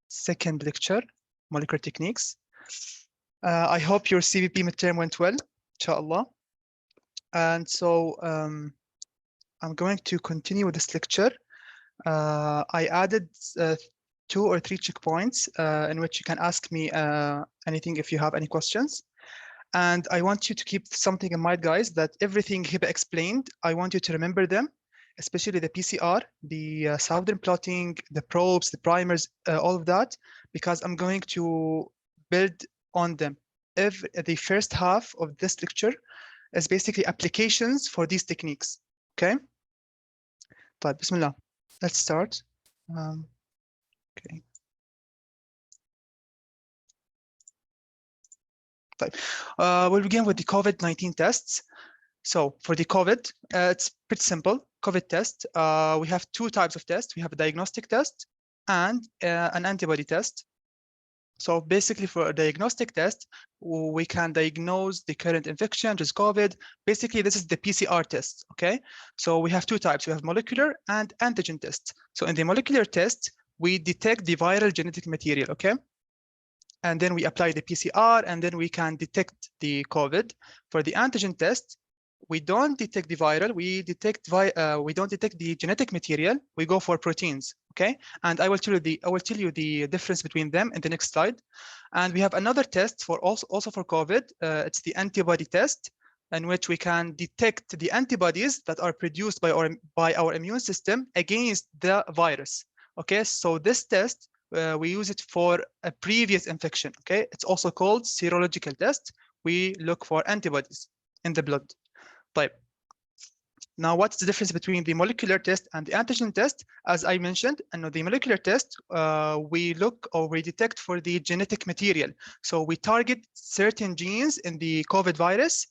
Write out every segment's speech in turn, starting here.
second lecture, molecular techniques. I hope your CVP midterm went well, inshallah. And so I'm going to continue with this lecture. I added 2 or 3 checkpoints in which you can ask me anything if you have any questions. And I want you to keep something in mind, guys, that everything Hiba explained, I want you to remember them, especially the PCR, the Southern plotting, the probes, the primers, all of that, because I'm going to build on them. If the first half of this lecture is basically applications for these techniques, okay? But Bismillah, let's start. Okay. We'll begin with the COVID-19 tests. So for the COVID, it's pretty simple. COVID test, we have 2 types of tests. We have a diagnostic test and an antibody test. So basically for a diagnostic test, we can diagnose the current infection, which is COVID. Basically, this is the PCR test, okay? So we have 2 types. We have molecular and antigen tests. So in the molecular test, we detect the viral genetic material, okay? And then we apply the PCR, and then we can detect the COVID. For the antigen test, we don't detect the viral, we don't detect the genetic material, we go for proteins, okay? And I will tell you the difference between them in the next slide. And we have another test for also for COVID, it's the antibody test, in which we can detect the antibodies that are produced by our immune system against the virus, okay? So this test, we use it for a previous infection, okay? It's also called serological test. We look for antibodies in the blood. Type. Now, what's the difference between the molecular test and the antigen test? As I mentioned, and the molecular test, we look or we detect for the genetic material. So we target certain genes in the COVID virus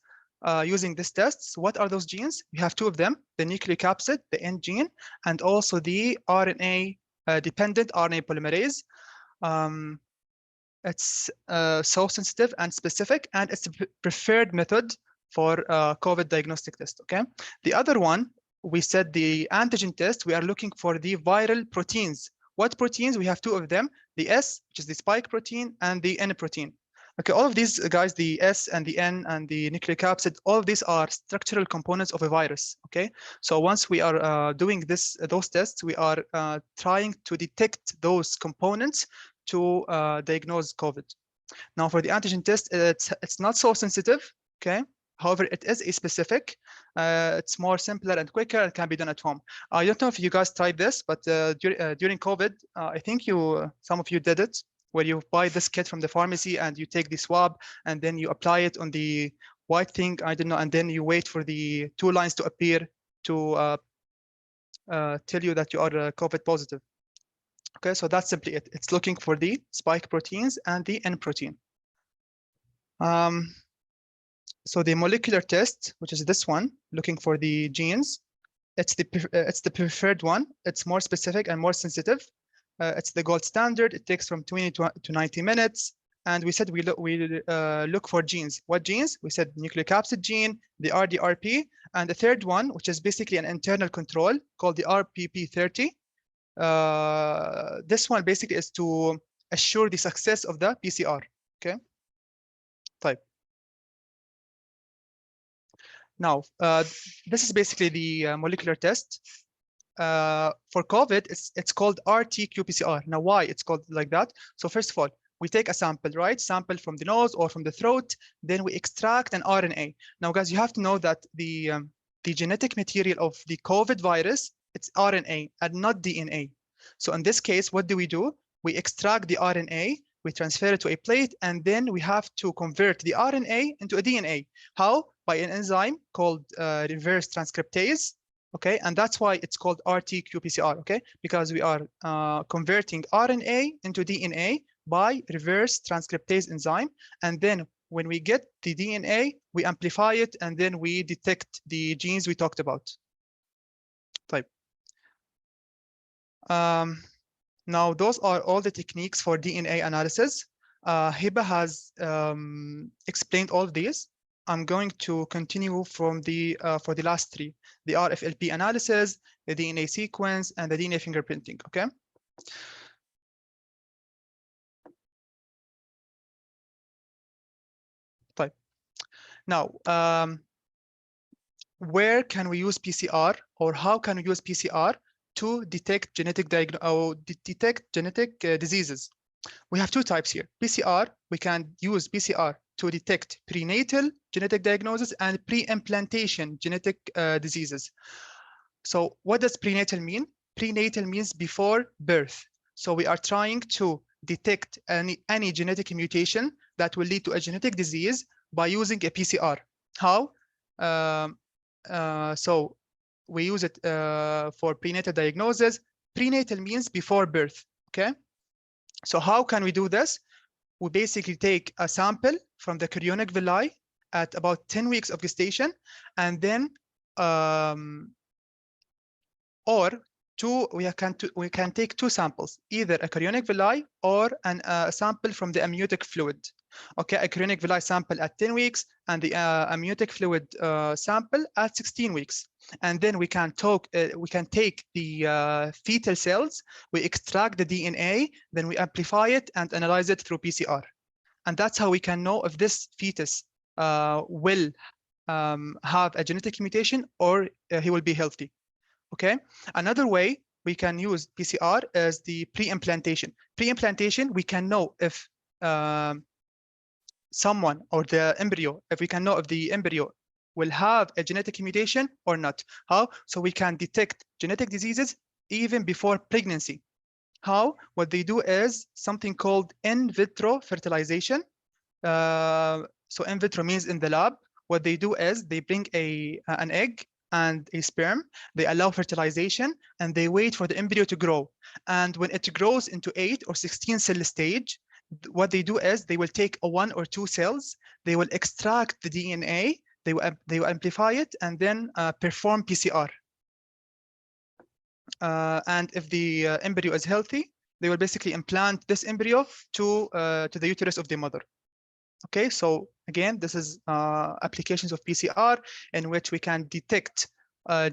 using this test. So what are those genes? We have 2 of them, the nucleocapsid, the N gene, and also the RNA dependent RNA polymerase. It's so sensitive and specific, and it's the preferred method for COVID diagnostic test, okay? The other one, we said the antigen test, we are looking for the viral proteins. What proteins? We have 2 of them, the S, which is the spike protein, and the N protein. Okay, all of these guys, the S and the N and the nucleocapsid, all of these are structural components of a virus, okay? So once we are doing those tests, we are trying to detect those components to diagnose COVID. Now for the antigen test, it's not so sensitive, okay? However, it is a specific. It's more simpler and quicker and can be done at home. I don't know if you guys tried this, but during COVID, I think some of you did it, where you buy this kit from the pharmacy and you take the swab and then you apply it on the white thing, I don't know, and then you wait for the 2 lines to appear to tell you that you are COVID positive. Okay, so that's simply it. It's looking for the spike proteins and the N protein. So the molecular test, which is this one, looking for the genes, it's the preferred one. It's more specific and more sensitive. It's the gold standard. It takes from 20 to 90 minutes. And we said we look for genes. What genes? We said nucleocapsid gene, the RDRP, and the third one, which is basically an internal control called the RPP30. This one basically is to assure the success of the PCR, okay? Type. Now, this is basically the molecular test. For COVID, it's called RT-qPCR. Now, why it's called like that? So first of all, we take a sample, right? Sample from the nose or from the throat, then we extract an RNA. Now, guys, you have to know that the genetic material of the COVID virus, it's RNA and not DNA. So in this case, what do? We extract the RNA, we transfer it to a plate, and then we have to convert the RNA into a DNA. How? By an enzyme called reverse transcriptase. Okay, and that's why it's called RT-qPCR, okay? Because we are converting RNA into DNA by reverse transcriptase enzyme. And then when we get the DNA, we amplify it, and then we detect the genes we talked about. Type. Now, those are all the techniques for DNA analysis. Hiba has explained all of these. I'm going to continue from for the last 3, the RFLP analysis, the DNA sequence, and the DNA fingerprinting, okay? Now, where can we use PCR, or how can we use PCR to detect genetic diseases? We have two types here. PCR, we can use PCR to detect prenatal genetic diagnosis and pre-implantation genetic diseases. So what does prenatal mean? Prenatal means before birth. So we are trying to detect any genetic mutation that will lead to a genetic disease by using a PCR. How? So we use it for prenatal diagnosis. Prenatal means before birth, okay? So how can we do this? We basically take a sample from the chorionic villi at about 10 weeks of gestation, and then we can take two samples, either a chorionic villi or a sample from the amniotic fluid. Okay, a chorionic villi sample at 10 weeks and the amniotic fluid sample at 16 weeks. And then we can take the fetal cells, we extract the DNA, then we amplify it and analyze it through PCR. And that's how we can know if this fetus will have a genetic mutation or he will be healthy. Okay, another way we can use PCR is the pre-implantation. Pre-implantation, we can know if someone or the embryo, if we can know if the embryo will have a genetic mutation or not. How? So we can detect genetic diseases even before pregnancy. How? What they do is something called in vitro fertilization. So in vitro means in the lab. What they do is they bring an egg and a sperm, they allow fertilization, and they wait for the embryo to grow. And when it grows into 8 or 16 cell stage, what they do is they will take 1 or 2 cells, they will extract the DNA, they will amplify it, and then perform PCR. And if the embryo is healthy, they will basically implant this embryo to the uterus of the mother. Okay, so again, this is applications of PCR in which we can detect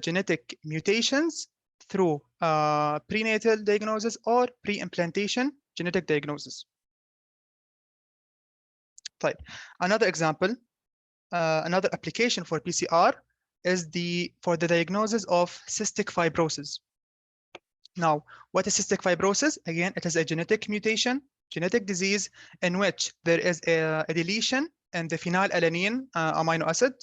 genetic mutations through prenatal diagnosis or pre-implantation genetic diagnosis. Right. Another example, another application for PCR is for the diagnosis of cystic fibrosis. Now, what is cystic fibrosis? Again, it is a genetic mutation, genetic disease in which there is a deletion in the phenylalanine amino acid.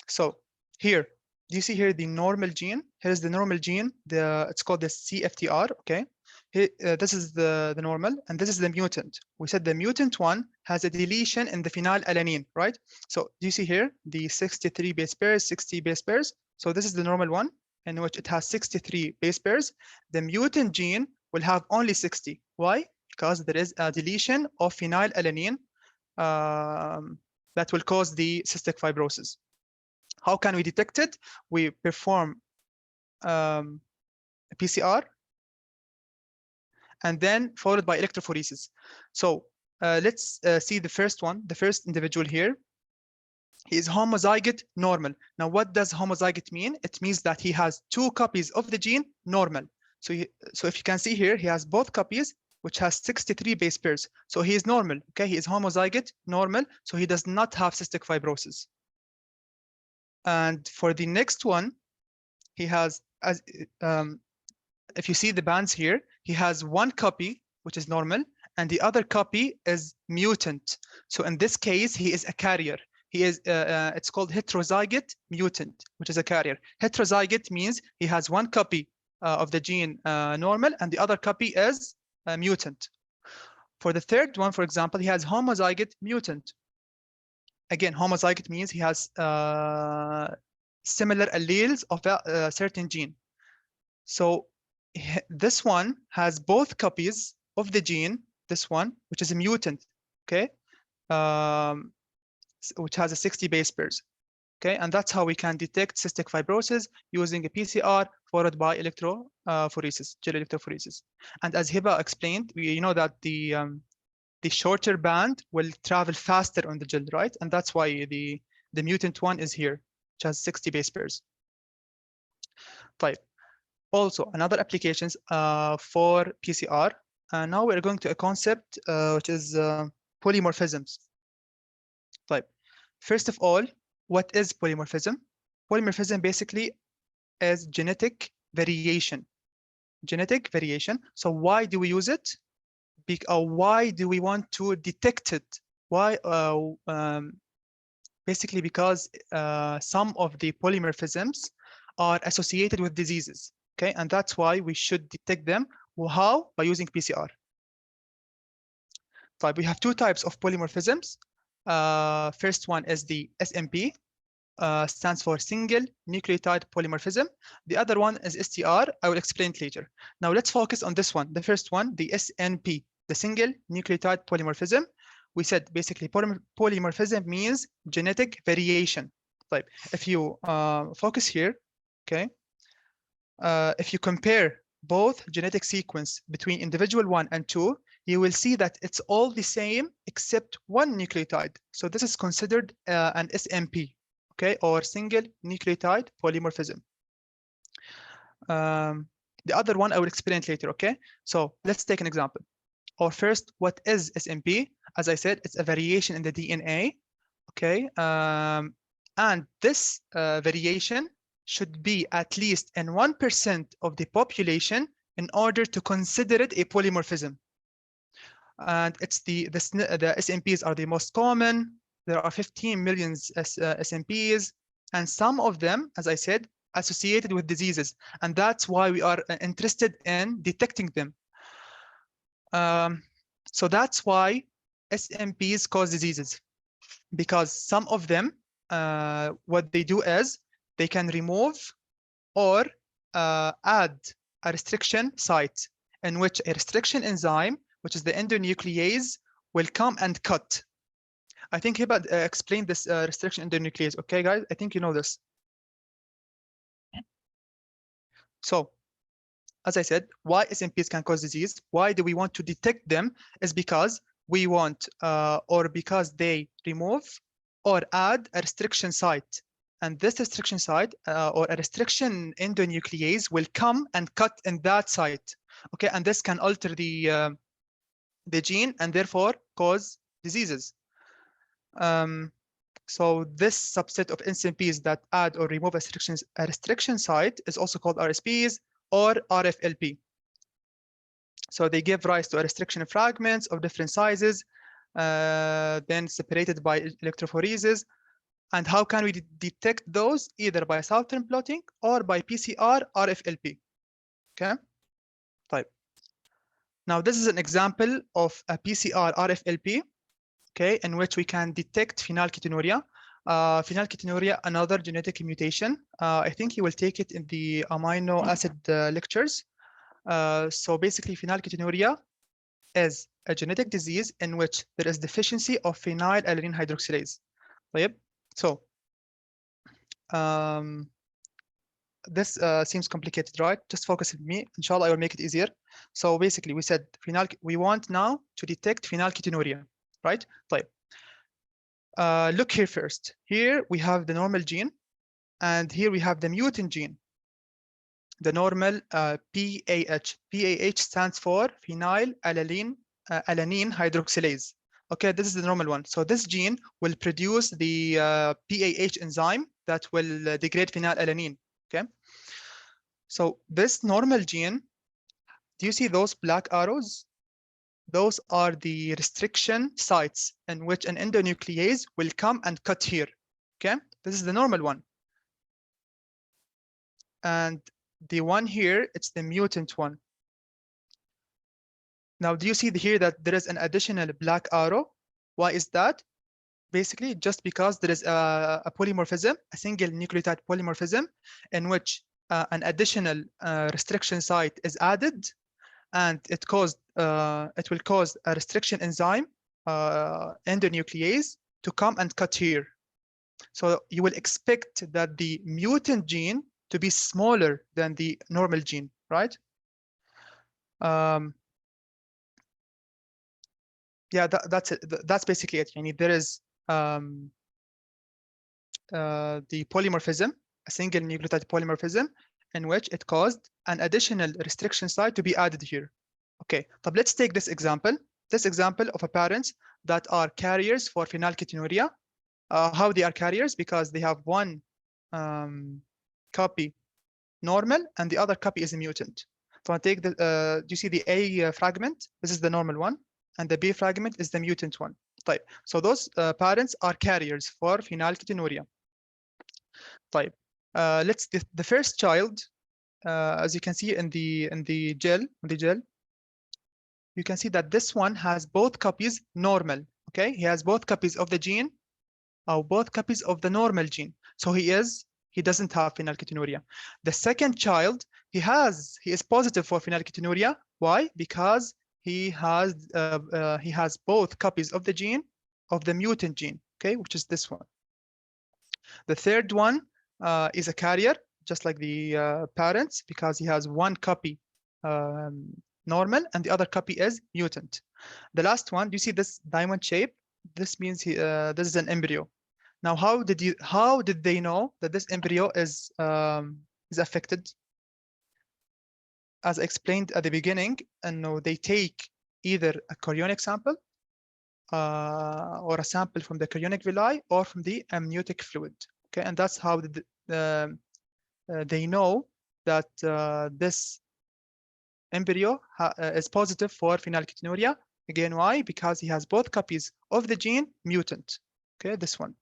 So here, do you see here the normal gene? Here's the normal gene. It's called the CFTR. Okay, this is the normal, and this is the mutant. We said the mutant one has a deletion in the phenylalanine, right? So do you see here the 63 base pairs, 60 base pairs? So this is the normal one, in which it has 63 base pairs. The mutant gene will have only 60. Why? Because there is a deletion of phenylalanine that will cause the cystic fibrosis. How can we detect it? We perform PCR and then followed by electrophoresis. So let's see the first one, the first individual here. He is homozygote normal. Now, what does homozygote mean? It means that he has 2 copies of the gene normal. So if you can see here, he has both copies, which has 63 base pairs. So he is normal, okay? He is homozygote normal, so he does not have cystic fibrosis. And for the next one, he has, if you see the bands here, he has 1 copy, which is normal, and the other copy is mutant. So in this case, he is a carrier. He is, it's called heterozygote mutant, which is a carrier. Heterozygote means he has 1 copy of the gene normal, and the other copy is a mutant. For the third one, for example, he has homozygote mutant. Again, homozygote means he has similar alleles of a certain gene. So this one has both copies of the gene, this one, which is a mutant, okay? Which has a 60 base pairs, okay? And that's how we can detect cystic fibrosis using a PCR followed by electrophoresis, gel electrophoresis. And as Hiba explained, you know that the shorter band will travel faster on the gel, right? And that's why the mutant one is here, which has 60 base pairs. Right. Also, another applications for PCR. Now we're going to a concept which is polymorphisms. First of all, what is polymorphism? Polymorphism basically is genetic variation. Genetic variation. So why do we use it? Why do we want to detect it? Why? Basically because some of the polymorphisms are associated with diseases. Okay, and that's why we should detect them. Well, how? By using PCR. So we have two types of polymorphisms. First one is the SMP, stands for single nucleotide polymorphism. The other one is STR. I will explain it later. Now let's focus on this one. The first one, the SNP, the single nucleotide polymorphism. We said basically polymorphism means genetic variation. Like if you focus here, okay, if you compare both genetic sequence between individual 1 and 2, you will see that it's all the same except one nucleotide. So this is considered an SMP, okay, or single nucleotide polymorphism. The other one I will explain later, okay? So let's take an example. Or first, what is SMP? As I said, it's a variation in the DNA, okay? And this variation should be at least in 1% of the population in order to consider it a polymorphism. And it's the SNPs are the most common. There are 15 million SNPs, and some of them, as I said, associated with diseases. And that's why we are interested in detecting them. So that's why SNPs cause diseases, because some of them, what they do is they can remove or add a restriction site in which a restriction enzyme, which is the endonuclease, will come and cut. I think Hibad explained this restriction endonuclease. Okay, guys, I think you know this. So, as I said, why SNPs can cause disease? Why do we want to detect them? Is because we want, or because they remove or add a restriction site. And this restriction site or a restriction endonuclease will come and cut in that site. Okay, and this can alter the gene and therefore cause diseases. So this subset of SNPs that add or remove a restriction site is also called RSPs or RFLP. So they give rise to a restriction fragments of different sizes, then separated by electrophoresis. And how can we detect those? Either by Southern blotting or by PCR-RFLP. Okay. Type. Now this is an example of a PCR-RFLP, okay, in which we can detect phenylketonuria. Phenylketonuria, another genetic mutation. I think you will take it in the amino acid lectures. So basically, phenylketonuria is a genetic disease in which there is deficiency of phenylalanine hydroxylase. Yep. So this seems complicated, right? Just focus on me. Inshallah, I will make it easier. So basically, we said we want now to detect phenylketonuria, right? Type. Look here first. Here we have the normal gene, and here we have the mutant gene. The normal PAH. PAH stands for phenylalanine hydroxylase. Okay, this is the normal one. So this gene will produce the PAH enzyme that will degrade phenylalanine. Okay. So this normal gene, do you see those black arrows? Those are the restriction sites in which an endonuclease will come and cut here. Okay, this is the normal one. And the one here, it's the mutant one. Now, do you see here that there is an additional black arrow? Why is that? Basically, just because there is a polymorphism, a single nucleotide polymorphism, in which an additional restriction site is added, and it will cause a restriction enzyme, endonuclease, to come and cut here. So you will expect that the mutant gene to be smaller than the normal gene, right? Yeah, that's it. That's basically it. I mean, there is the polymorphism, a single nucleotide polymorphism, in which it caused an additional restriction site to be added here. Okay, but let's take this example of a parents that are carriers for phenylketonuria. How they are carriers? Because they have one copy normal and the other copy is a mutant. So I take the, do you see the A fragment? This is the normal one, and the B fragment is the mutant one. Type. So those parents are carriers for phenylketonuria. Type. Let's the first child, as you can see in the gel, you can see that this one has both copies normal. Okay, he has both copies of the gene, or both copies of the normal gene. So he doesn't have phenylketonuria. The second child, he is positive for phenylketonuria. Why? Because he has both copies of the gene of the mutant gene. Okay, which is this one. The third one is a carrier, just like the parents, because he has one copy normal and the other copy is mutant. The last one, do you see this diamond shape? This means this is an embryo. Now, how did they know that this embryo is affected? As explained at the beginning, and they take either a chorionic sample or a sample from the chorionic villi or from the amniotic fluid. Okay, and that's how they know that this embryo is positive for phenylketonuria. Again, why? Because he has both copies of the gene mutant. Okay, this one.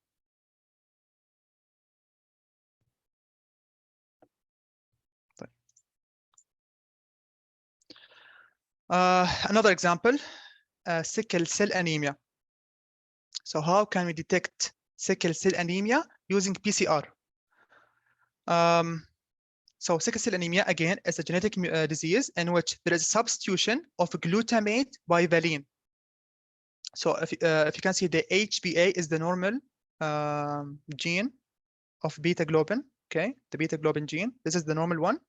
Another example, sickle cell anemia. So how can we detect sickle cell anemia using PCR? So sickle cell anemia, again, is a genetic disease in which there is a substitution of glutamate by valine. So if you can see, the HbA is the normal gene of beta globin. Okay, the beta globin gene. This is the normal one.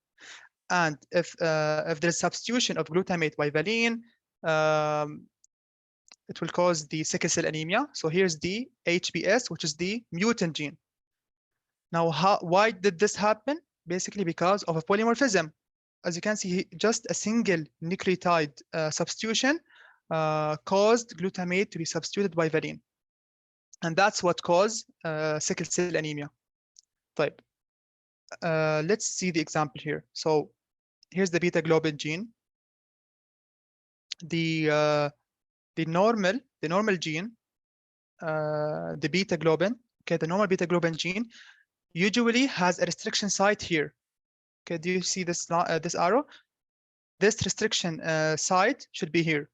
And if there's substitution of glutamate by valine, it will cause the sickle cell anemia. So here's the HbS, which is the mutant gene. Now, why did this happen? Basically because of a polymorphism. As you can see, just a single nucleotide substitution caused glutamate to be substituted by valine. And that's what caused sickle cell anemia. Type. Let's see the example here. So here's the beta globin gene. The normal gene, the beta globin, okay, the normal beta globin gene usually has a restriction site here. Okay, do you see this this arrow? This restriction site should be here.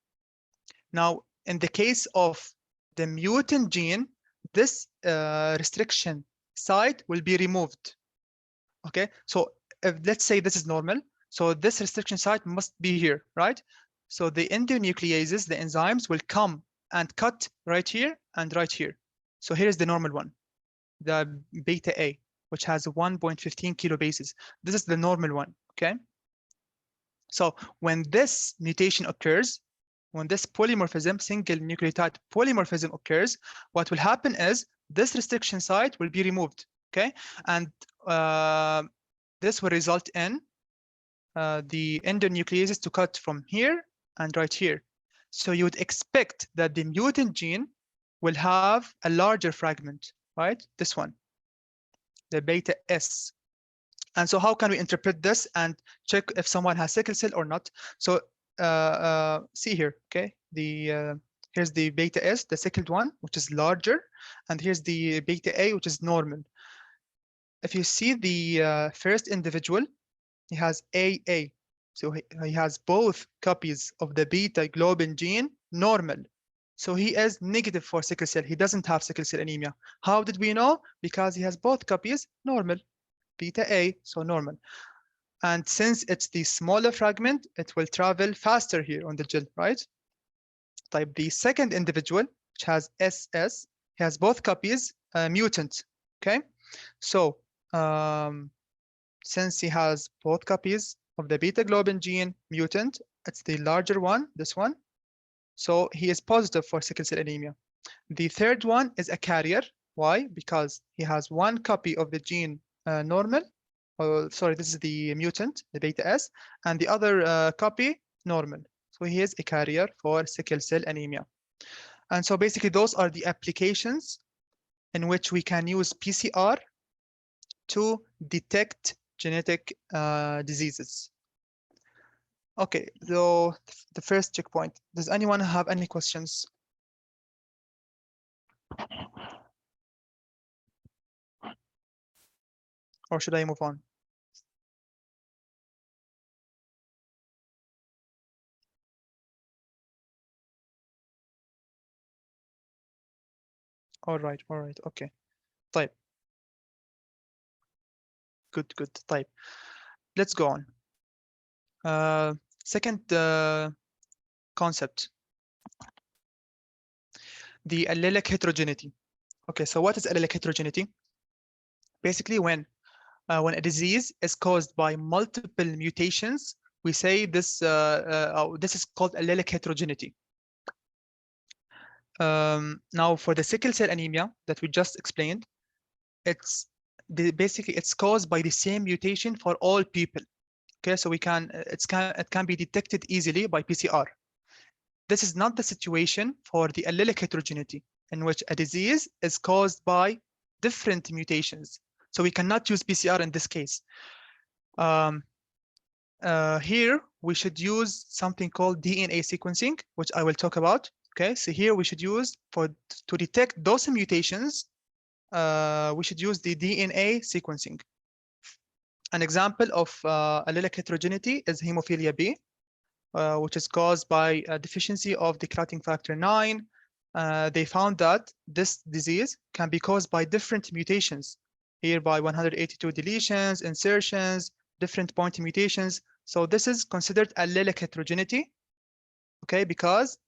Now, in the case of the mutant gene, this restriction site will be removed. Okay, so if, let's say this is normal, so this restriction site must be here, right? So the endonucleases, the enzymes, will come and cut right here and right here. So here is the normal one, the beta A, which has 1.15 kilobases. This is the normal one, okay? So when this mutation occurs, when this polymorphism, single nucleotide polymorphism occurs, what will happen is this restriction site will be removed, okay? And this will result in the endonucleases to cut from here and right here. So you would expect that the mutant gene will have a larger fragment, right? This one, the beta S. And so how can we interpret this and check if someone has sickle cell or not? So see here, okay? Here's the beta S, the sickled one, which is larger, and here's the beta A, which is normal. If you see the first individual, he has AA. So he has both copies of the beta globin gene normal. So he is negative for sickle cell. He doesn't have sickle cell anemia. How did we know? Because he has both copies normal, beta A, so normal. And since it's the smaller fragment, it will travel faster here on the gel, right? Type the second individual, which has SS, he has both copies mutant, okay? So since he has both copies of the beta globin gene mutant, it's the larger one, this one. So he is positive for sickle cell anemia. The third one is a carrier. Why? Because he has one copy of the gene normal. Oh, sorry, this is the mutant, the beta S, and the other copy normal. So he is a carrier for sickle cell anemia. And so basically those are the applications in which we can use PCR to detect genetic diseases. Okay, so the first checkpoint. Does anyone have any questions? Or should I move on? All right, okay. طيب. Good. طيب. Let's go on. Second concept, the allelic heterogeneity. Okay, so what is allelic heterogeneity? Basically, when a disease is caused by multiple mutations, we say this this is called allelic heterogeneity. Now, for the sickle cell anemia that we just explained, basically it's caused by the same mutation for all people. Okay, so it can be detected easily by PCR. This is not the situation for the allelic heterogeneity, in which a disease is caused by different mutations. So we cannot use PCR in this case. Here we should use something called DNA sequencing, which I will talk about. Okay, so here we should use, to detect those mutations, we should use the DNA sequencing. An example of allelic heterogeneity is hemophilia B, which is caused by a deficiency of the clotting factor 9. They found that this disease can be caused by different mutations, here by 182 deletions, insertions, different point mutations. So this is considered allelic heterogeneity, okay, because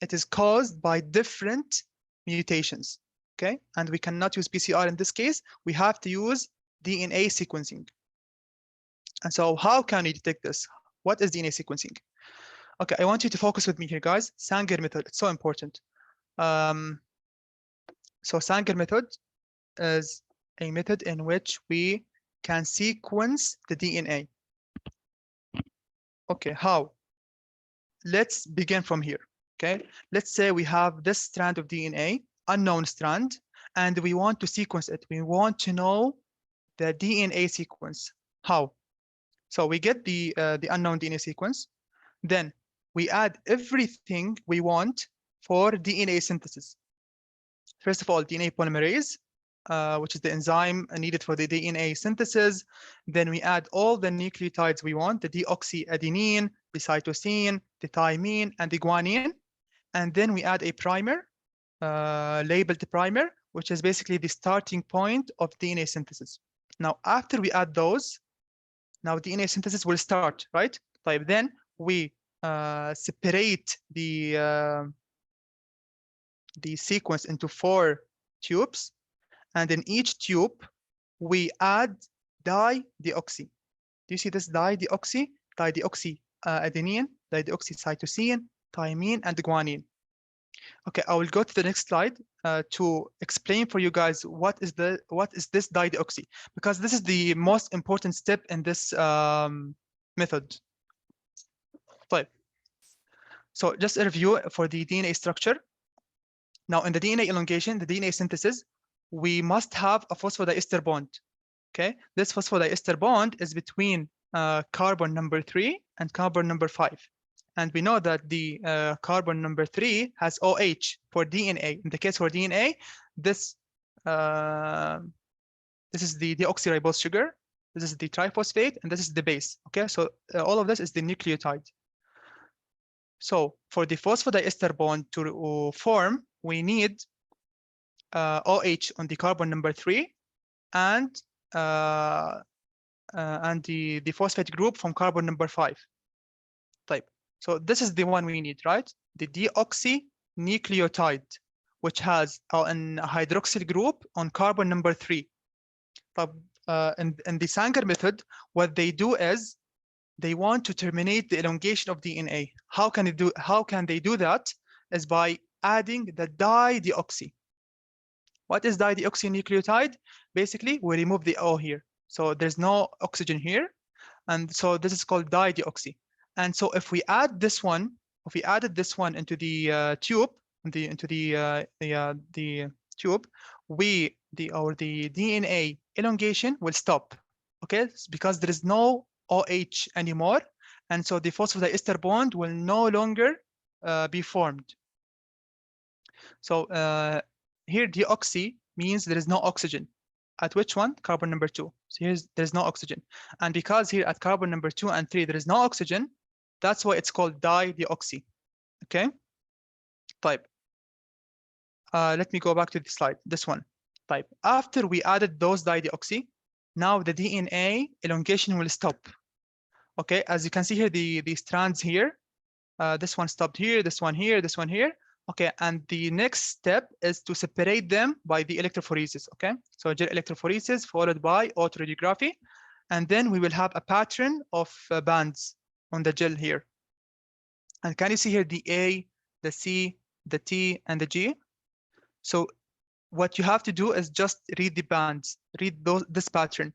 it is caused by different mutations, okay? And we cannot use PCR in this case. We have to use DNA sequencing. And so how can we detect this? What is DNA sequencing? Okay, I want you to focus with me here, guys. Sanger method, it's so important. So Sanger method is a method in which we can sequence the DNA. Okay, how? Let's begin from here, okay? Let's say we have this strand of DNA, unknown strand, and we want to sequence it. We want to know the DNA sequence. How? So we get the unknown DNA sequence, then we add everything we want for DNA synthesis. First of all, DNA polymerase, which is the enzyme needed for the DNA synthesis. Then we add all the nucleotides we want, the deoxyadenine, the cytosine, the thymine, and the guanine. And then we add a primer, labeled primer, which is basically the starting point of DNA synthesis. Now, after we add those, now DNA synthesis will start, right? Then we separate the sequence into 4 tubes, and in each tube we add dideoxy. Do you see this dideoxy? Dideoxyadenine, dideoxycytosine, thymine, and guanine. Okay, I will go to the next slide to explain for you guys what is this dideoxy, because this is the most important step in this method. So just a review for the DNA structure. Now, in the DNA elongation, the DNA synthesis, we must have a phosphodiester bond. Okay, this phosphodiester bond is between carbon number 3 and carbon number 5. And we know that the carbon number 3 has OH for DNA. In the case for DNA, this is the deoxyribose sugar, this is the triphosphate, and this is the base. Okay, so all of this is the nucleotide. So for the phosphodiester bond to form, we need OH on the carbon number 3 and the phosphate group from carbon number 5. Type. So this is the one we need, right? The deoxynucleotide, which has a hydroxyl group on carbon number 3. In the Sanger method, what they do is they want to terminate the elongation of DNA. How can they do that? Is by adding the dideoxy. What is dideoxynucleotide? Basically, we remove the O here. So there's no oxygen here. And so this is called dideoxy. And so if we add this one, if we added this one into the tube, into the tube, the DNA elongation will stop. Okay, it's because there is no OH anymore, and so the phosphodiester bond will no longer be formed. So here deoxy means there is no oxygen. At which one? Carbon number 2. So there's no oxygen. And because here at carbon number 2 and 3 there is no oxygen, that's why it's called dideoxy. Okay? Type. Let me go back to the slide, this one. Type. After we added those dideoxy, now the DNA elongation will stop. Okay, as you can see here, the strands here, this one stopped here, this one here, this one here. Okay, and the next step is to separate them by the electrophoresis. Okay, so gel electrophoresis followed by autoradiography, and then we will have a pattern of bands on the gel here. And can you see here the A, the C, the T, and the G? So what you have to do is just read the bands, read this pattern.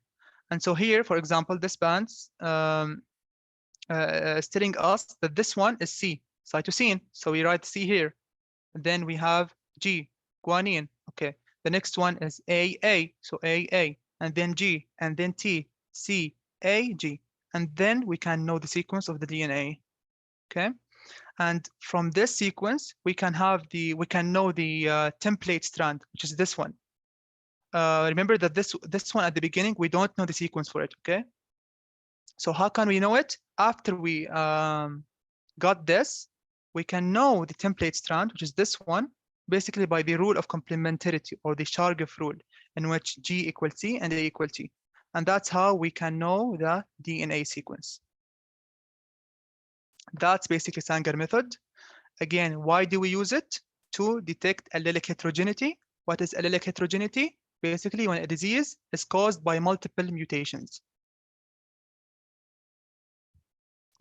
And so here, for example, this band's is telling us that this one is C, cytosine. So we write C here. And then we have G, guanine. Okay. The next one is AA, so AA, and then G, and then T, C, A, G. And then we can know the sequence of the DNA. Okay. And from this sequence, we can know the template strand, which is this one. Remember that this one at the beginning, we don't know the sequence for it. Okay. So how can we know it? After we got this, we can know the template strand, which is this one, basically by the rule of complementarity, or the Chargaff rule, in which G equals C and A equals T. And that's how we can know the DNA sequence. That's basically Sanger method. Again, why do we use it? To detect allelic heterogeneity. What is allelic heterogeneity? Basically, when a disease is caused by multiple mutations.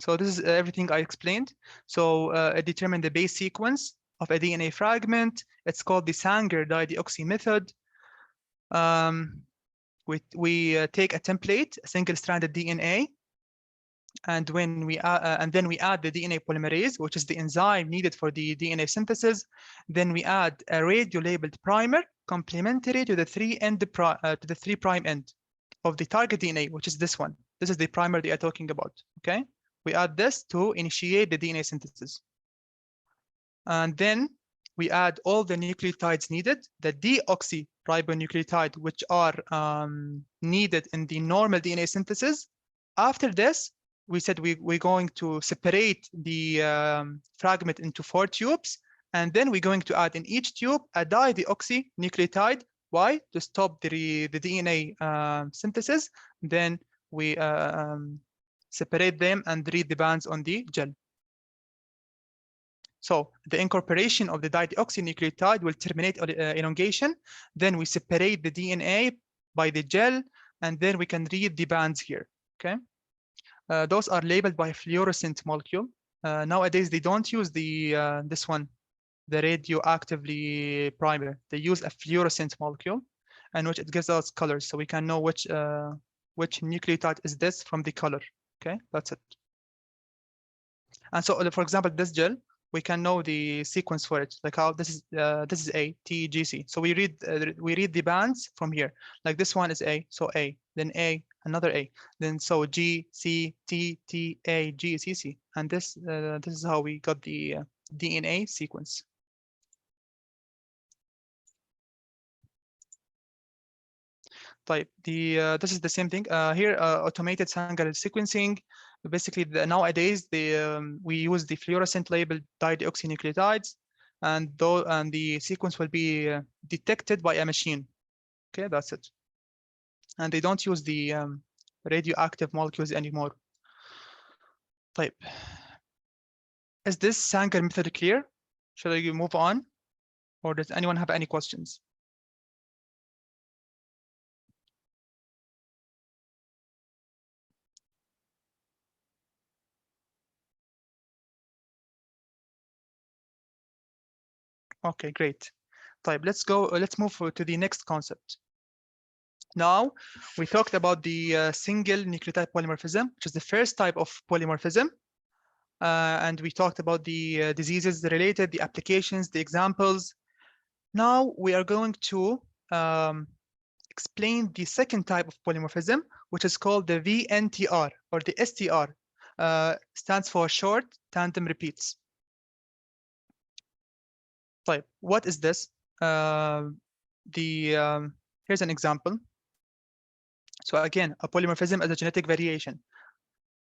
So this is everything I explained. So determine the base sequence of a DNA fragment. It's called the Sanger dideoxy method. We take a template, a single-stranded DNA, and when we then we add the DNA polymerase, which is the enzyme needed for the DNA synthesis. Then we add a radio-labeled primer complementary to the 3' end of the target DNA, which is this one. This is the primer they are talking about. Okay. We add this to initiate the DNA synthesis. And then we add all the nucleotides needed, the deoxyribonucleotide, which are needed in the normal DNA synthesis. After this, we said we're going to separate the fragment into 4 tubes, and then we're going to add in each tube a dideoxynucleotide. Why? To stop the DNA synthesis. Then we separate them and read the bands on the gel. So the incorporation of the dideoxynucleotide will terminate elongation. Then we separate the DNA by the gel, and then we can read the bands here. Okay. Those are labeled by fluorescent molecule. Nowadays, they don't use the this one, the radioactively primer. They use a fluorescent molecule, and which it gives us colors, so we can know which nucleotide is this from the color. Okay, that's it. And so, for example, this gel, we can know the sequence for it, like how this is A, T, G, C. So we read the bands from here. Like this one is A, so A, then A, another A, then so G, C, T, T, A, G, C, C, and this is how we got the DNA sequence. Type this is the same thing here. Automated Sanger sequencing. Basically, nowadays we use the fluorescent labeled dideoxynucleotides, and the sequence will be detected by a machine. Okay, that's it. And they don't use the radioactive molecules anymore. Type. Is this Sanger method clear? Should I move on, or does anyone have any questions? Okay, great. Type. Let's move to the next concept. Now, we talked about the single nucleotide polymorphism, which is the first type of polymorphism. And we talked about the diseases related, the applications, the examples. Now we are going to explain the second type of polymorphism, which is called the Vntr or the STR. Stands for short tandem repeats. طيب, what is this? Here's an example. So again, a polymorphism is a genetic variation.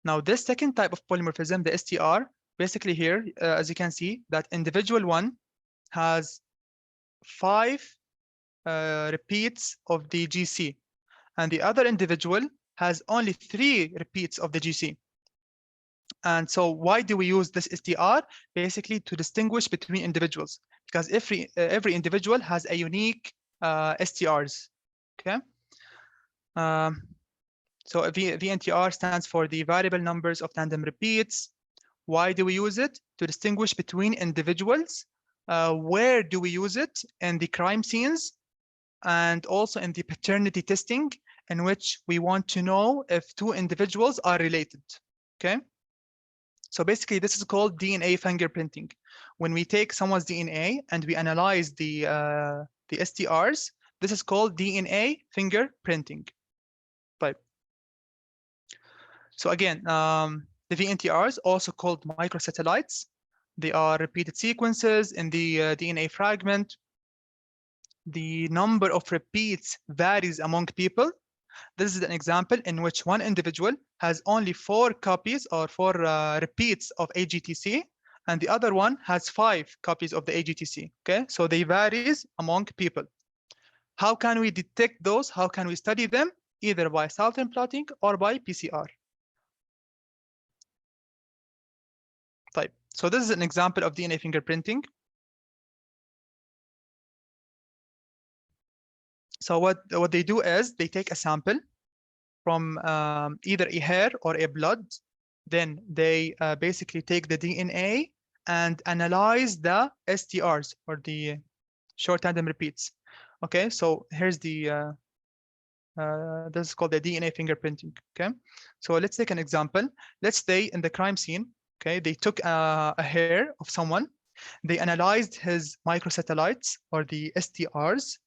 Now this second type of polymorphism, the STR, basically here, as you can see, that individual one has 5 repeats of the GC, and the other individual has only 3 repeats of the GC. And so why do we use this STR? Basically to distinguish between individuals, because every individual has a unique STRs. Okay. So VNTR stands for the variable numbers of tandem repeats. Why do we use it? To distinguish between individuals. Where do we use it? In the crime scenes, and also in the paternity testing, in which we want to know if 2 individuals are related. Okay. So basically, this is called DNA fingerprinting. When we take someone's DNA and we analyze the STRs, this is called DNA fingerprinting. Right. So again, the VNTRs, also called microsatellites, they are repeated sequences in the DNA fragment. The number of repeats varies among people. This is an example in which one individual has only 4 copies or 4 repeats of AGTC, and the other one has 5 copies of the AGTC. Okay, so they varies among people. How can we detect those? How can we study them? Either by Southern blotting or by PCR. Type. So this is an example of DNA fingerprinting. So what they do is they take a sample from either a hair or a blood. Then they basically take the DNA and analyze the STRs, or the short tandem repeats. Okay, so here's the this is called the DNA fingerprinting. Okay, so let's take an example. Let's say in the crime scene, okay, they took a hair of someone, they analyzed his microsatellites, or the STRs,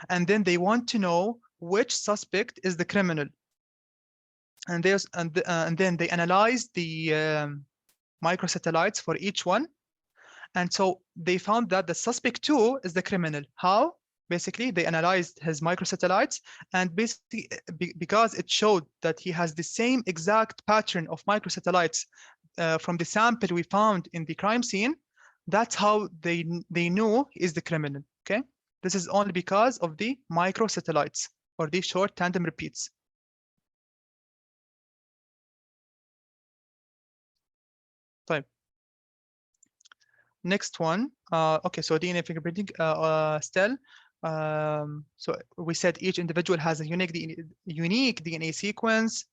and then they want to know which suspect is the criminal. And then they analyzed the microsatellites for each one, and so they found that the suspect 2 is the criminal. How? Basically, they analyzed his microsatellites, and basically because it showed that he has the same exact pattern of microsatellites from the sample we found in the crime scene, that's how they knew he is the criminal. Okay, this is only because of the microsatellites, or the short tandem repeats. Type. Next one, okay, so DNA fingerprinting still. So we said each individual has a unique DNA sequence.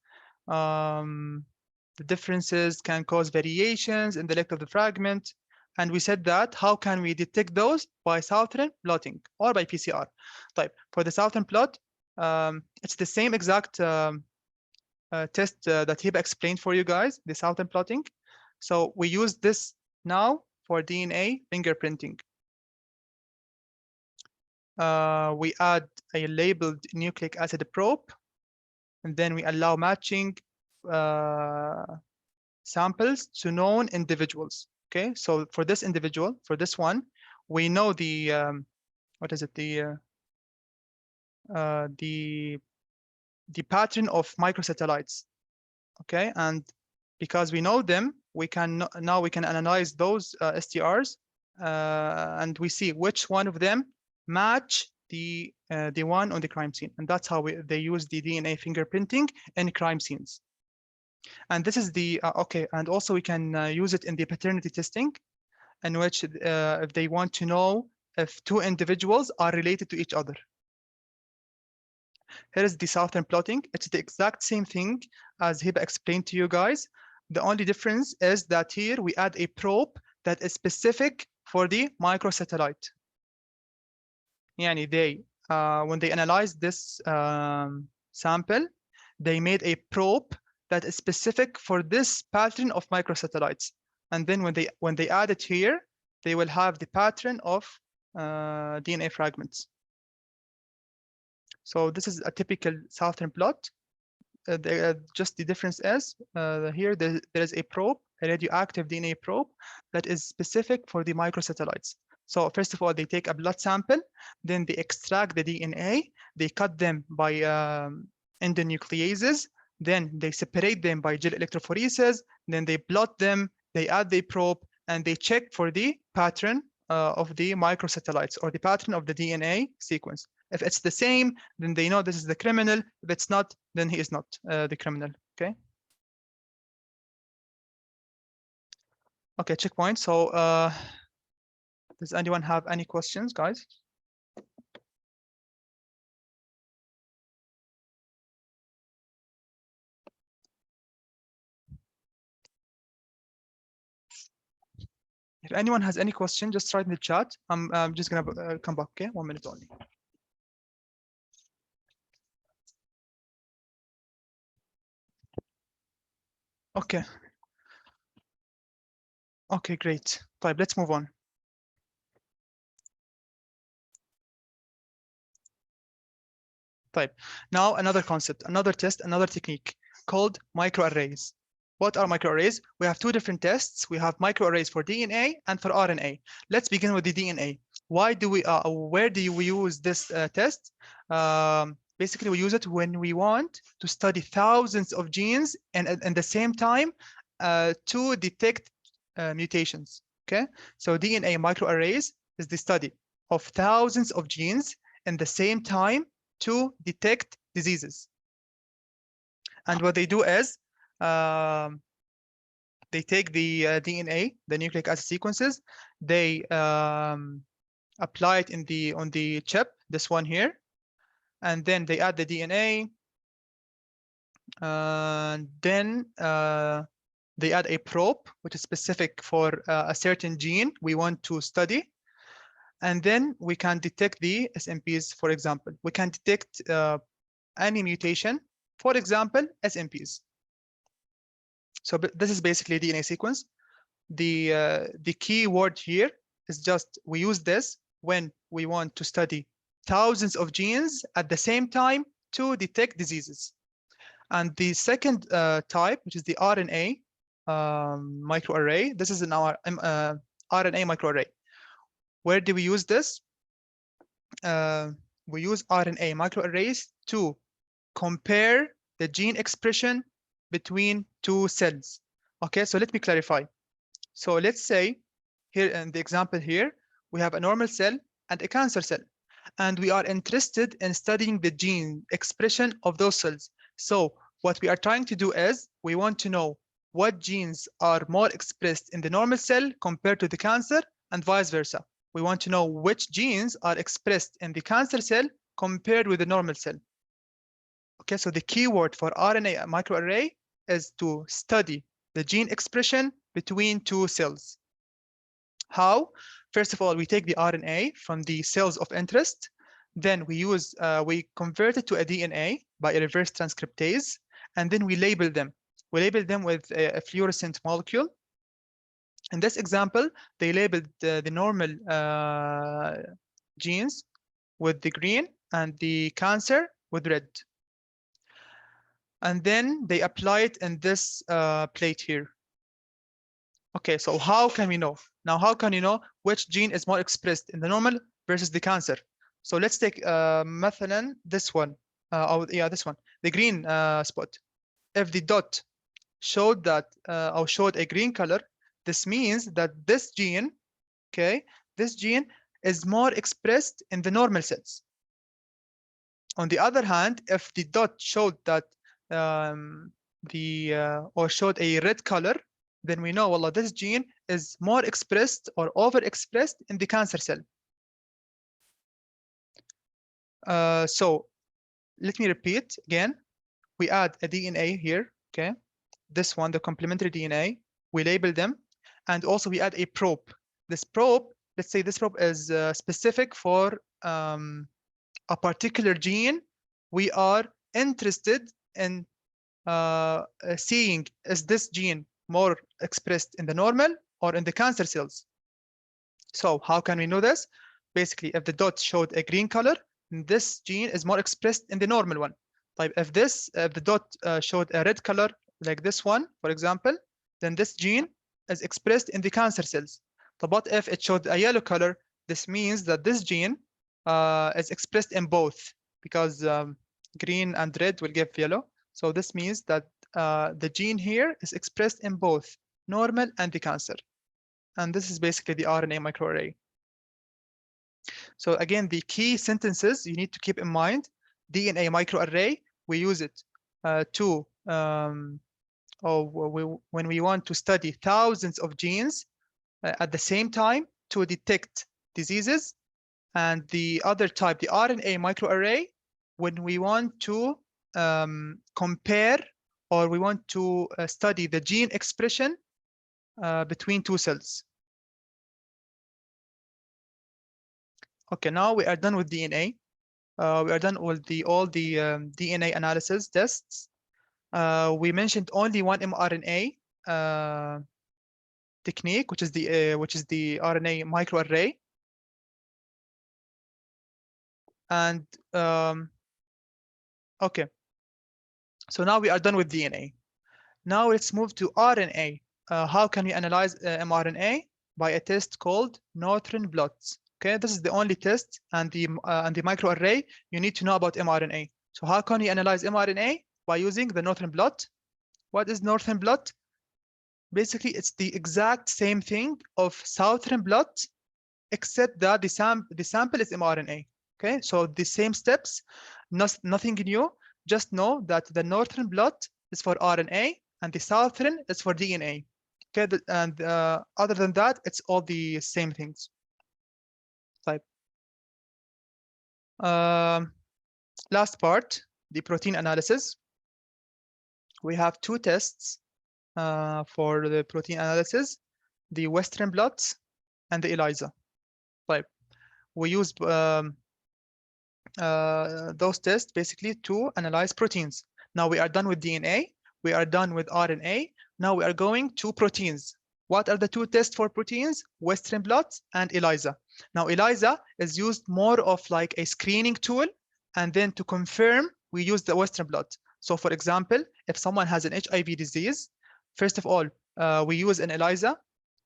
The differences can cause variations in the length of the fragment. And we said that how can we detect those? By Southern blotting or by PCR. Type. For the Southern blot, it's the same exact test that Hiba explained for you guys, the Southern blotting. So we use this now for DNA fingerprinting. We add a labeled nucleic acid probe, and then we allow matching samples to known individuals. Okay, so for this individual, for this one, we know the what is it, the pattern of microsatellites. Okay, and because we know them, we can now we can analyze those STRs, and we see which one of them match the one on the crime scene, and that's how they use the DNA fingerprinting in crime scenes. And this is the okay, and also we can use it in the paternity testing, in which if they want to know if 2 individuals are related to each other. Here is the Southern blotting. It's the exact same thing as Hiba explained to you guys. The only difference is that here we add a probe that is specific for the microsatellite. Yani they, when they analyzed this sample, they made a probe that is specific for this pattern of microsatellites. And then when they add it here, they will have the pattern of DNA fragments. So this is a typical Southern blot. Just the difference is here there is a probe, a radioactive DNA probe that is specific for the microsatellites. So first of all, they take a blood sample, then they extract the DNA, they cut them by endonucleases, then they separate them by gel electrophoresis, then they blot them, they add the probe, and they check for the pattern of the microsatellites or the pattern of the DNA sequence. If it's the same, then they know this is the criminal. If it's not, then he is not the criminal, okay? Okay, checkpoint. So does anyone have any questions, guys? If anyone has any question, just write in the chat. I'm just gonna come back, okay? 1 minute only. Okay. Okay, great. Right, let's move on. Right. Now another concept, another test, another technique called microarrays. What are microarrays? We have two different tests. We have microarrays for DNA and for RNA. Let's begin with the DNA. Why do we, where do we use this test? Basically, we use it when we want to study thousands of genes and at the same time to detect mutations, okay? So DNA microarrays is the study of thousands of genes in the same time to detect diseases. And what they do is they take the DNA, the nucleic acid sequences, they apply it on the chip, this one here, and then they add the DNA, and then they add a probe, which is specific for a certain gene we want to study. And then we can detect the SNPs, for example. We can detect any mutation, for example, SNPs. So this is basically DNA sequence. The key word here is just we use this when we want to study thousands of genes at the same time to detect diseases. And the second type, which is the RNA microarray, this is an RNA microarray. Where do we use this? We use RNA microarrays to compare the gene expression between two cells. Okay, so let me clarify. So let's say here in the example here, we have a normal cell and a cancer cell, and we are interested in studying the gene expression of those cells. So what we are trying to do is we want to know what genes are more expressed in the normal cell compared to the cancer and vice versa. We want to know which genes are expressed in the cancer cell compared with the normal cell. Okay, so the keyword for RNA microarray is to study the gene expression between two cells. How? First of all, we take the RNA from the cells of interest, then we convert it to a DNA by a reverse transcriptase, and then we label them. We label them with a fluorescent molecule. In this example, they labeled the normal genes with the green and the cancer with red. And then they apply it in this plate here. Okay, so how can we know? Now, how can you know which gene is more expressed in the normal versus the cancer? So let's take مثلا this one. This one, the green spot. If the dot showed that or showed a green color, this means that this gene, okay, this gene is more expressed in the normal cells. On the other hand, if the dot showed that or showed a red color, then we know, well, this gene is more expressed or overexpressed in the cancer cell. So let me repeat again. We add a DNA here, okay? This one, the complementary DNA, we label them, and also we add a probe. This probe, let's say this probe is specific for a particular gene we are interested in seeing, is this gene more expressed in the normal or in the cancer cells? So how can we know this? basically, if the dot showed a green color, this gene is more expressed in the normal one. Like if the dot showed a red color, like this one, for example, then this gene is expressed in the cancer cells. But if it showed a yellow color, this means that this gene is expressed in both, because green and red will give yellow. So this means that the gene here is expressed in both normal and the cancer. And this is basically the RNA microarray. So again, the key sentences you need to keep in mind: DNA microarray, we use it when we want to study thousands of genes at the same time to detect diseases. And the other type, the RNA microarray, when we want to compare, or we want to study the gene expression between two cells. Okay, now we are done with DNA. We are done with all the DNA analysis tests. We mentioned only one mRNA technique, which is the RNA microarray. And okay, so now we are done with DNA. Now let's move to RNA. How can we analyze mRNA? By a test called Northern blots. Okay, this is the only test, and the microarray you need to know about mRNA. So how can we analyze mRNA? By using the Northern blot. What is Northern blot? Basically, it's the exact same thing of Southern blot, except that the sample is mRNA. Okay, so the same steps, nothing new. Just know that the Northern blot is for RNA and the Southern is for DNA. Okay, and other than that, it's all the same things. Type. Last part, the protein analysis. We have two tests for the protein analysis: the Western blots and the ELISA. Type. We use those tests basically to analyze proteins. Now we are done with DNA, we are done with RNA. Now we are going to proteins. What are the two tests for proteins? Western blot and ELISA. Now ELISA is used more of like a screening tool, and then to confirm, we use the Western blot. So for example, if someone has an HIV disease, first of all, we use an ELISA,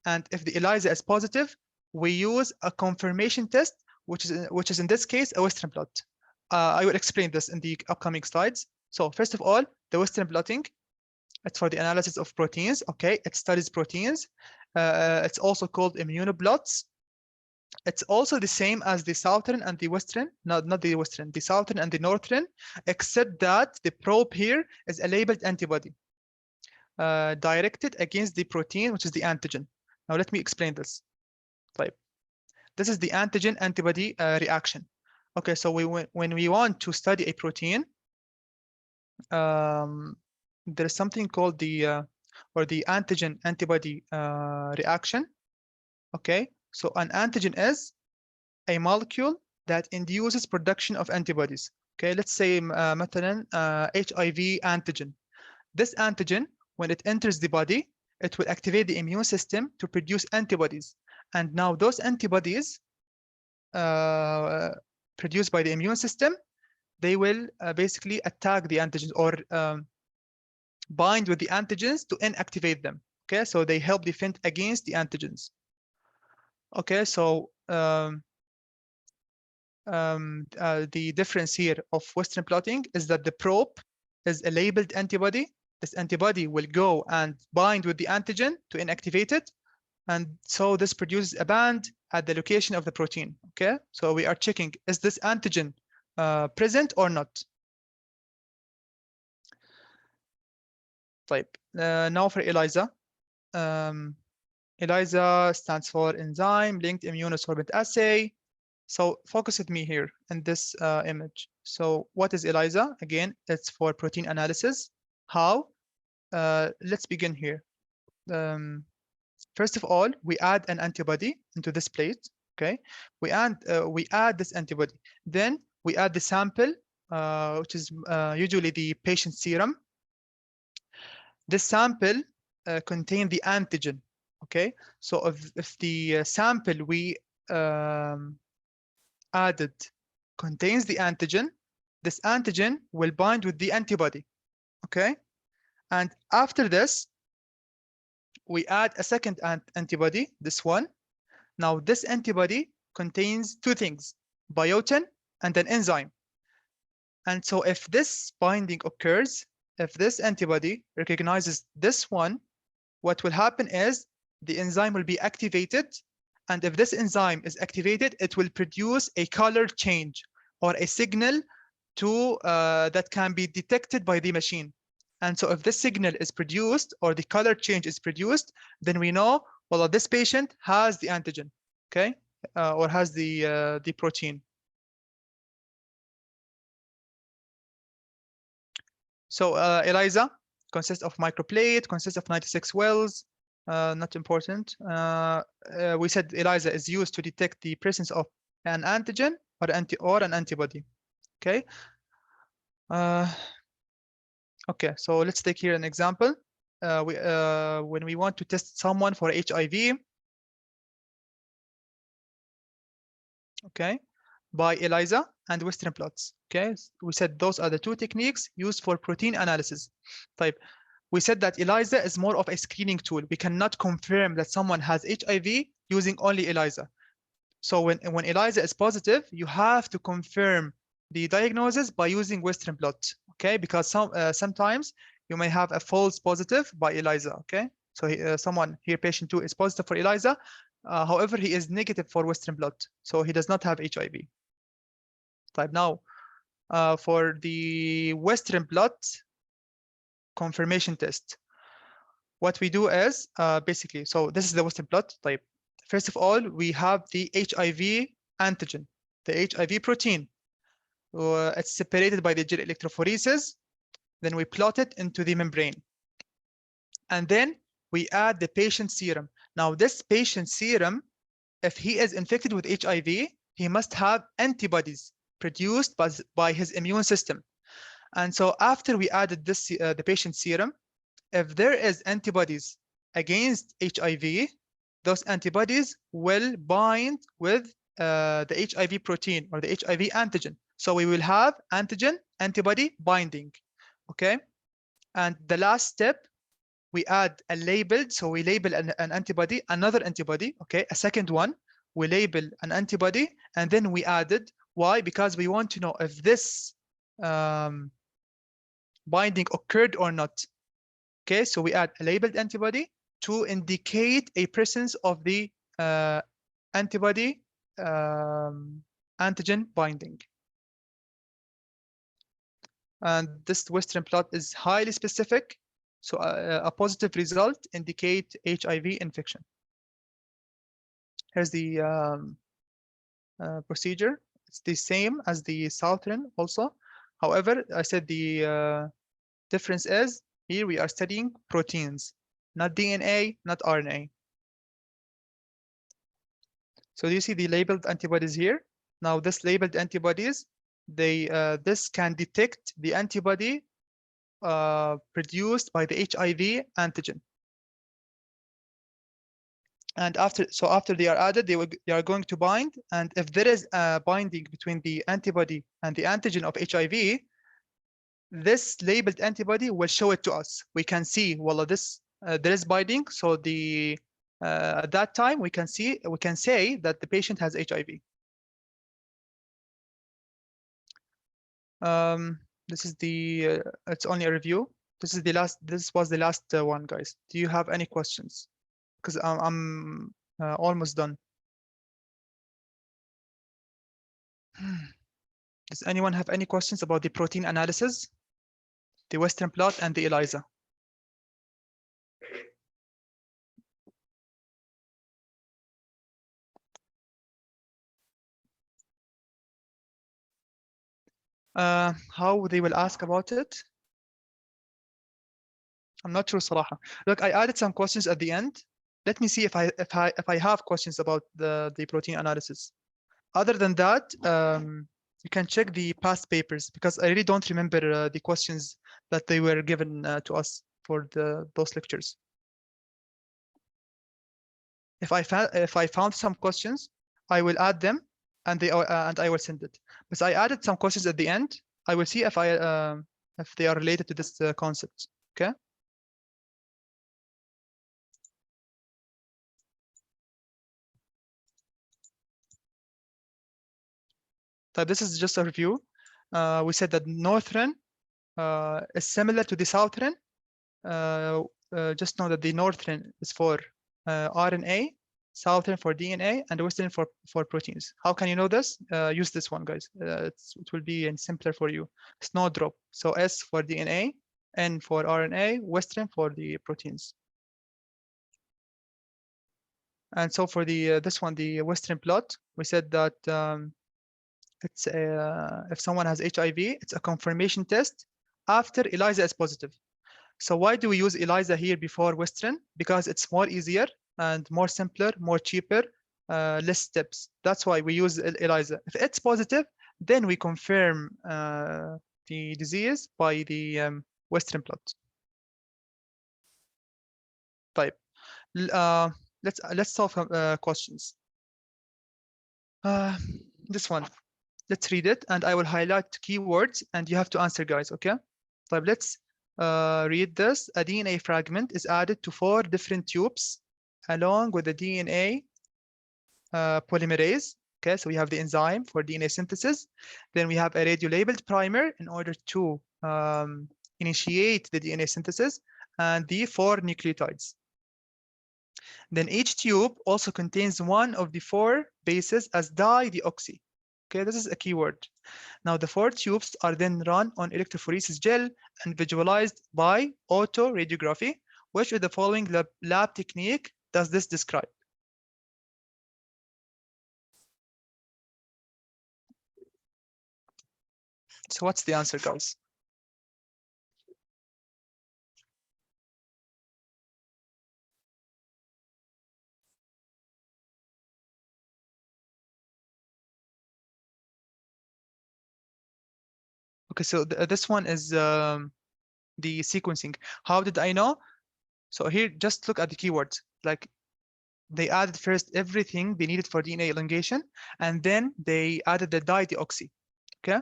and if the ELISA is positive, we use a confirmation test, which is in this case a Western blot. I will explain this in the upcoming slides. So first of all, the Western blotting, it's for the analysis of proteins. Okay, it studies proteins. It's also called immunoblots. It's also the same as the Southern and the Western, not the Western, the Southern and the Northern, except that the probe here is a labeled antibody directed against the protein, which is the antigen. Now let me explain this. Type. This is the antigen antibody reaction. Okay, so when we want to study a protein, there is something called the antigen antibody reaction. Okay, so an antigen is a molecule that induces production of antibodies. Okay, let's say مثلا HIV antigen. This antigen, when it enters the body, it will activate the immune system to produce antibodies. And now those antibodies produced by the immune system, they will basically attack the antigens, or bind with the antigens to inactivate them. Okay, so they help defend against the antigens. Okay, so the difference here of Western blotting is that the probe is a labeled antibody. This antibody will go and bind with the antigen to inactivate it, and so this produces a band at the location of the protein. Okay, so we are checking, is this antigen present or not? Type. Now for ELISA. ELISA stands for enzyme linked immunosorbent assay. So focus with me here in this image. So what is ELISA? Again, it's for protein analysis. How? Let's begin here. First of all, we add an antibody into this plate. Okay, we add this antibody. Then we add the sample, which is usually the patient serum. This sample contains the antigen. Okay, so if the sample we added contains the antigen. This antigen will bind with the antibody, okay? And after this, we add a second antibody, this one. Now this antibody contains two things, biotin and an enzyme. And so if this binding occurs, if this antibody recognizes this one, what will happen is the enzyme will be activated. And if this enzyme is activated, it will produce a color change or a signal to that can be detected by the machine. And so if this signal is produced or the color change is produced, then we know, well, this patient has the antigen, okay, or has the protein. So ELISA consists of microplate, consists of 96 wells, not important. We said ELISA is used to detect the presence of an antigen or an antibody, okay? Okay, so let's take here an example. When we want to test someone for HIV, okay, by ELISA and Western blots, okay? We said those are the two techniques used for protein analysis. Type. We said that ELISA is more of a screening tool. We cannot confirm that someone has HIV using only ELISA. So when ELISA is positive, you have to confirm the diagnosis by using Western blot, okay? Because sometimes you may have a false positive by ELISA, okay? So someone here, patient 2, is positive for ELISA. However, he is negative for Western blot, so he does not have HIV. Type now, for the Western blot confirmation test, what we do is basically, so this is the Western blot type. First of all, we have the HIV antigen, the HIV protein. It's separated by the gel electrophoresis. Then we plot it into the membrane. And then we add the patient serum. Now this patient serum, if he is infected with HIV, he must have antibodies produced by his immune system. And so after we added this, the patient serum, if there is antibodies against HIV, those antibodies will bind with the HIV protein or the HIV antigen. So we will have antigen-antibody binding, okay? And the last step, we add a labeled, so we label an antibody, another antibody, okay, a second one, we label an antibody, and then we added. Why? Because we want to know if this binding occurred or not. Okay, so we add a labeled antibody to indicate a presence of the antibody antigen binding. And this Western blot is highly specific. So a positive result indicate HIV infection. Here's the procedure. It's the same as the Southern also. However, I said the difference is here we are studying proteins, not DNA, not RNA. So do you see the labeled antibodies here? Now this labeled antibodies, this can detect the antibody produced by the HIV antigen. And after they are added, they are going to bind. And if there is a binding between the antibody and the antigen of HIV, this labeled antibody will show it to us. We can see, well, this there is binding. So at that time we can say that the patient has HIV. This is the it's only a review. This was the last one, guys. Do you have any questions? Because I'm almost done. Does anyone have any questions about the protein analysis, the Western blot, and the ELISA? How they will ask about it? I'm not sure, Salaha. Look, I added some questions at the end. Let me see if I have questions about the protein analysis. Other than that, you can check the past papers because I really don't remember the questions that they were given to us for those lectures. If I found some questions, I will add them and I will send it. But I added some questions at the end. I will see if they are related to this concept. Okay. So this is just a review. We said that northern is similar to the southern. Just know that the northern is for RNA, southern for DNA, and western for proteins. How can you know this? Use this one, guys. It will be simpler for you. Snowdrop. So S for DNA, N for RNA, western for the proteins. And so for the this one, the western blot, we said that it's if someone has HIV, it's a confirmation test after ELISA is positive. So why do we use ELISA here before western? Because it's more easier and more simpler, more cheaper, less steps. That's why we use ELISA. If it's positive, then we confirm the disease by the western blot. Type. Let's solve questions. This one. Let's read it, and I will highlight keywords, and you have to answer, guys. Okay. So let's read this. A DNA fragment is added to 4 different tubes along with the DNA polymerase. Okay, so we have the enzyme for DNA synthesis. Then we have a radio-labeled primer in order to initiate the DNA synthesis, and the 4 nucleotides. Then each tube also contains one of the 4 bases as dideoxy. Okay, this is a keyword. Now the 4 tubes are then run on electrophoresis gel and visualized by autoradiography. Which of the following lab technique does this describe? So what's the answer, guys? Okay, so this one is the sequencing. How did I know? So here, just look at the keywords. Like they added first everything they needed for DNA elongation, and then they added the dideoxy. Okay,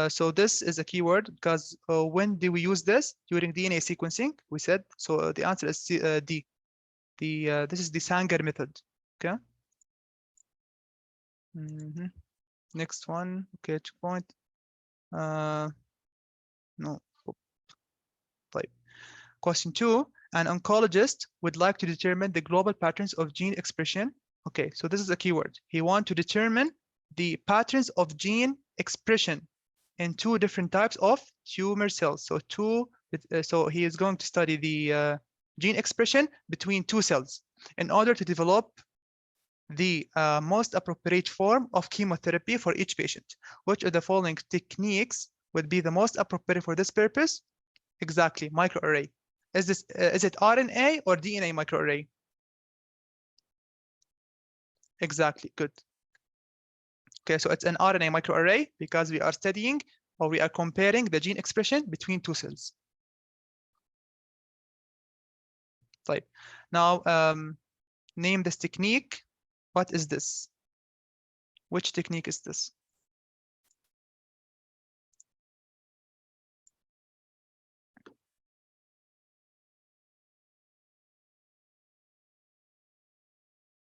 so this is a keyword because when do we use this? During DNA sequencing, we said. So the answer is D. This is the Sanger method. Okay. Next one. Okay, 2 point. No. Type. Question 2. An oncologist would like to determine the global patterns of gene expression. Okay, so this is a keyword. He wants to determine the patterns of gene expression in 2 different types of tumor cells. So so he is going to study the gene expression between 2 cells in order to develop the most appropriate form of chemotherapy for each patient. Which of the following techniques would be the most appropriate for this purpose? Exactly, microarray. Is it RNA or DNA microarray? Exactly, good. Okay, so it's an RNA microarray because we are studying or we are comparing the gene expression between 2 cells. Right. Now, name this technique. What is this? Which technique is this?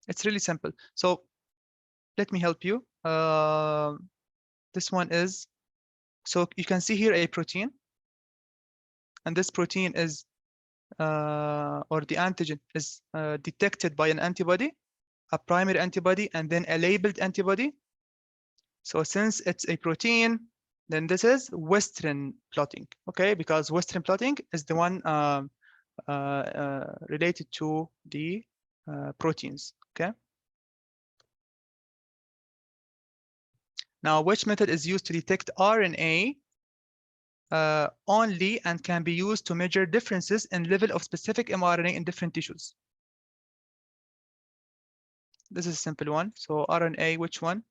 It's really simple. So let me help you. This one is, so you can see here a protein, and this protein is, or the antigen is detected by an antibody, a primary antibody, and then a labeled antibody. So since it's a protein, then this is Western blotting, okay? Because Western blotting is the one related to the proteins, okay? Now, which method is used to detect RNA only and can be used to measure differences in level of specific mRNA in different tissues? This is a simple one. So RNA, which one?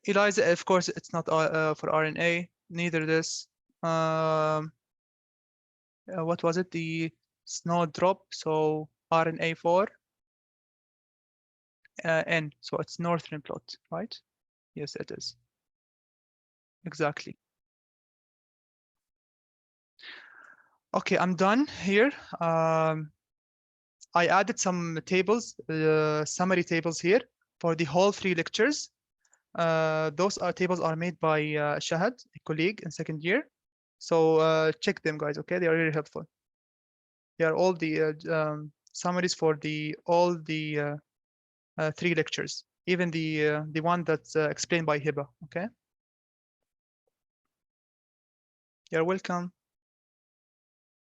ELISA, of course, it's not for RNA, neither this. What was it? The snowdrop, so RNA4. N, so it's northern plot, right? Yes, it is. Exactly. Okay, I'm done here. I added some tables, summary tables here for the whole 3 lectures. Those tables are made by Shahad, a colleague in 2nd year. So check them, guys. Okay, they are really helpful. They are all the summaries for all the 3 lectures, even the one that's explained by Hiba. Okay. You're welcome.